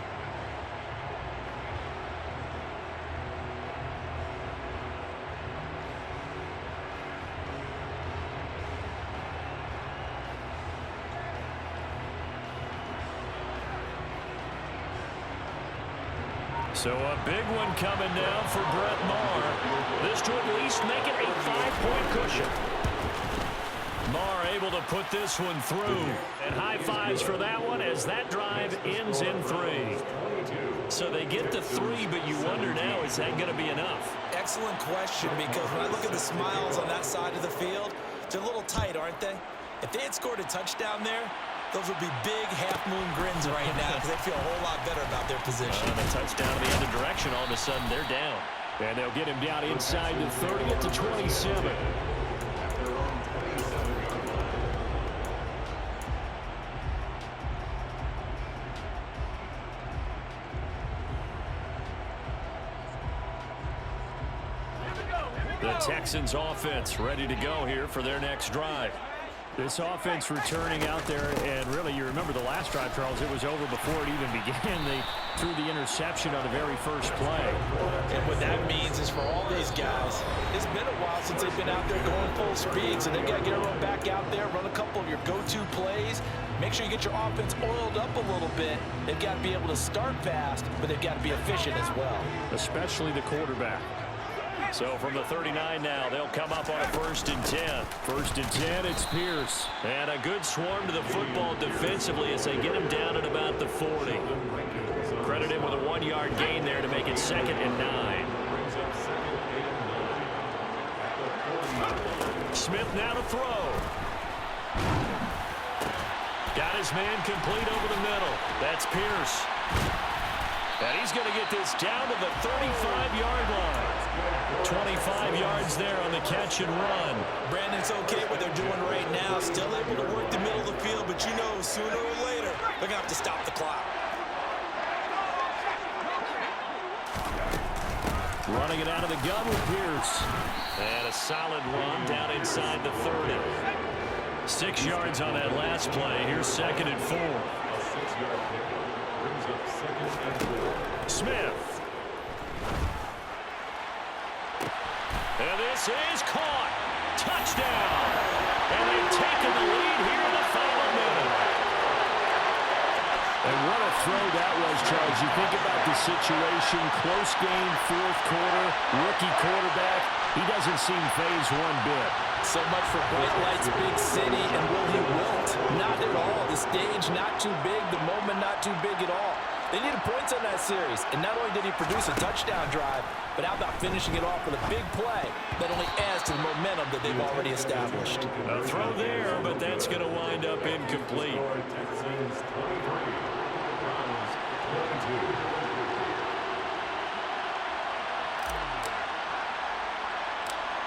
So a big one coming now for Brett Maher. This to at least make it a 5-point cushion. Maher able to put this one through. And high fives for that one as that drive ends in 3. So they get the 3, but you wonder now, is that going to be enough? Excellent question, because when I look at the smiles on that side of the field, they're a little tight, aren't they? If they had scored a touchdown there, those would be big half-moon grins right now because they feel a whole lot better about their position. And a touchdown in the other direction, all of a sudden they're down. And they'll get him down inside the 30 at the 27. The Texans offense ready to go here for their next drive. This offense returning out there, and really, you remember the last drive, Charles, it was over before it even began. They threw the interception on the very first play. And what that means is for all these guys, it's been a while since they've been out there going full speed, so they've got to get everyone back out there, run a couple of your go-to plays, make sure you get your offense oiled up a little bit. They've got to be able to start fast, but they've got to be efficient as well. Especially the quarterback. So from the 39 now, they'll come up on a 1st and 10. 1st and 10, it's Pierce. And a good swarm to the football defensively as they get him down at about the 40. Credit him with a 1-yard gain there to make it 2nd and 9. Smith now to throw. Got his man complete over the middle. That's Pierce. And he's going to get this down to the 35-yard line. 25 yards there on the catch and run. Brandon's okay what they're doing right now. Still able to work the middle of the field, but you know sooner or later they're going to have to stop the clock. Running it out of the gun with Pierce. And a solid run down inside the 30. 6 yards on that last play. Here's 2nd and 4. Smith. And this is caught. Touchdown. And they've taken the lead here in the final minute. And what a throw that was, Charles. You think about the situation. Close game, 4th quarter. Rookie quarterback. He doesn't seem fazed one bit. So much for bright lights, big city, and will he wilt? Not at all. The stage not too big, the moment not too big at all. They needed points on that series, and not only did he produce a touchdown drive, but how about finishing it off with a big play that only adds to the momentum that they've already established. A throw there, but that's going to wind up incomplete.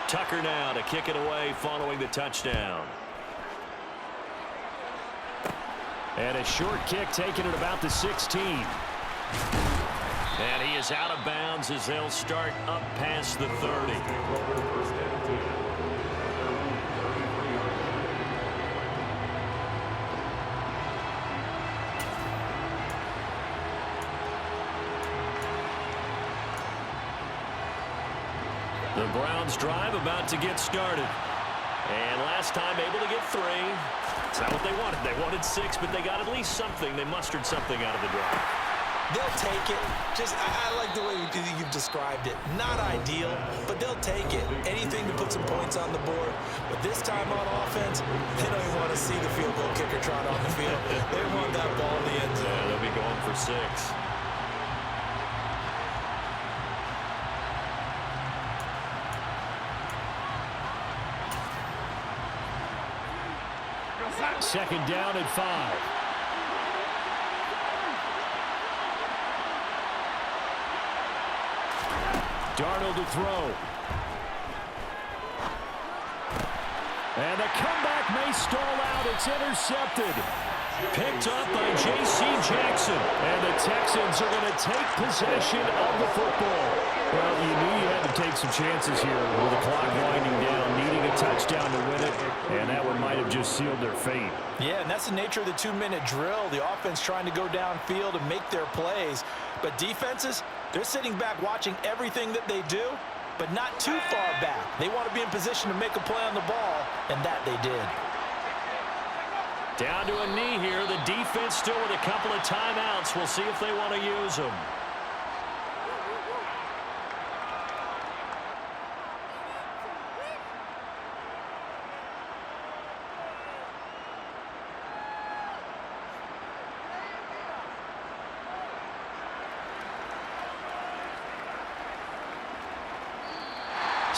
Tucker now to kick it away following the touchdown. And a short kick taken at about the 16. And he is out of bounds as they'll start up past the 30. The Browns drive about to get started. And last time able to get 3. It's not what they wanted. They wanted 6, but they got at least something. They mustered something out of the drive. They'll take it. Just, I like the way you've described it. Not ideal, but they'll take it. Anything to put some points on the board. But this time on offense, they don't even want to see the field goal kicker trot on the field. They want that ball in the end zone. Yeah, they'll be going for 6. Second down at 5. Darnold to throw. And the comeback may stall out. It's intercepted. Picked up by J.C. Jackson. And the Texans are going to take possession of the football. Well, you knew you had to take some chances here with the clock winding down, needing a touchdown to win it. And that one might have just sealed their fate. Yeah, and that's the nature of the 2-minute drill. The offense trying to go downfield and make their plays. But defenses, they're sitting back watching everything that they do, but not too far back. They want to be in position to make a play on the ball, and that they did. Down to a knee here. The defense still with a couple of timeouts. We'll see if they want to use them.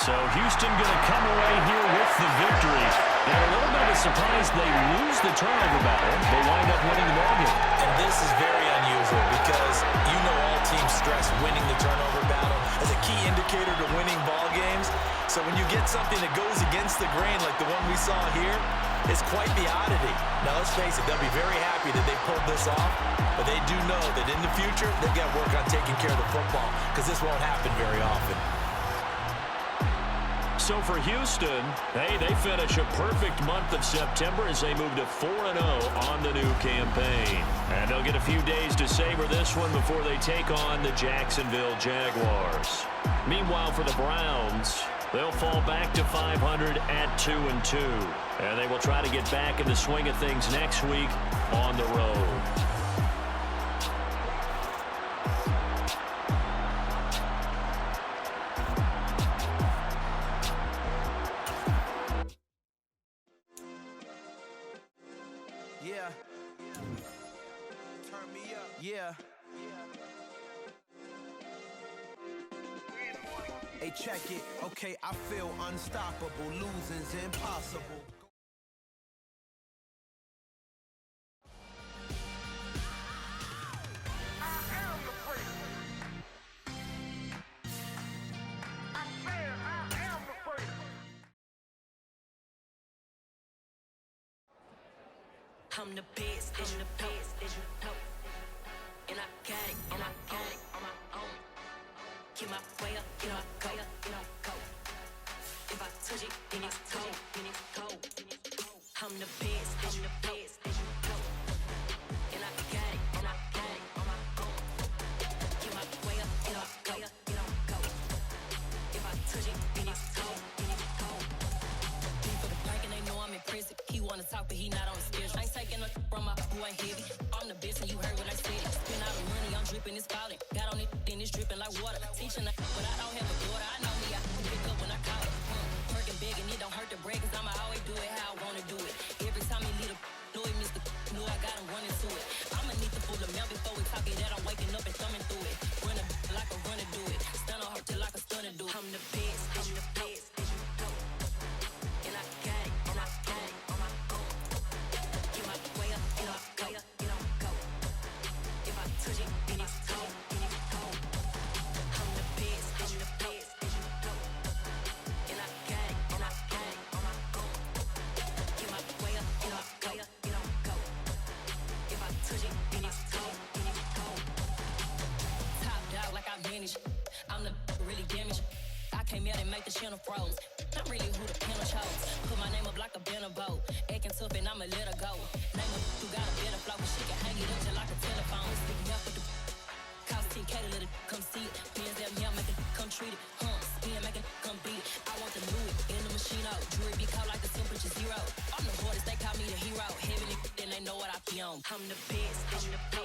So Houston going to come away here with the victory. And a little bit of a surprise, they lose the turnover battle. They wind up winning the ball game. And this is very unusual because you know all teams stress winning the turnover battle as a key indicator to winning ball games. So when you get something that goes against the grain like the one we saw here, it's quite the oddity. Now let's face it, they'll be very happy that they pulled this off, but they do know that in the future they've got to work on taking care of the football because this won't happen very often. So for Houston, hey, they finish a perfect month of September as they move to 4-0 on the new campaign. And they'll get a few days to savor this one before they take on the Jacksonville Jaguars. Meanwhile, for the Browns, they'll fall back to 500 at 2-2. And they will try to get back in the swing of things next week on the road. Yeah. Turn me up. Yeah. Hey, check it. Okay, I feel unstoppable. Losing's impossible. I'm the best, I'm the best, as you know. And I got it, and I got it on my own. Get my way up, get my go, get my go. If I touch it, then it's cold, then it's cold. I'm the best, I'm the best, as you know. And I got it, and I got it on my own. Get my way up, get my go, get my go. If I touch it, then it's cold, then it's cold. People the break and they know I'm impressive. He wanna talk, but he not on the schedule. I ain't taking no from my boy heavy. I'm the best and you heard what I said. Spend all the money, I'm dripping, it's falling. Got on it, then it's dripping like water. Teaching that, but I don't have a daughter. I know me, I can pick up when I call it. Working big and it don't hurt to break, cause I'ma always do it how I wanna do it. Every time he lead a know it, Mr. Know I got him running to it. I'ma need the full amount before we talk it that I'm waking up and thumbing through it. Run a like a runner do it. Stun on her till like a stunner do it. I'm the best, I'm the best, as you know. And I got it, and I got it on my own. Get my way up, get my go, get my go. If I touch it, then it's cold, then it's cold. I'm the best, as you know. And I got it, and I got it on my own. Get my way up, get my go, get my go. If I touch it, then it's cold, then it's cold. Top dog like I manage. I'm the really damaged. I came out and make the channel froze. I'm really who the panel chose. Put my name up like a banner boat. Acting tough and I'ma let her go. Name her who got a better flow. She can hang it up just like a telephone. Sticking up with the cost 10K to let it come see it. Pins out here, make it come treat it. Spin, make it come beat it. I want the Louis in the machine out. Jewelry be cold like the temperature 0. I'm the hardest, they call me the hero. Heavy then they know what I be on. I'm the best, I'm the best.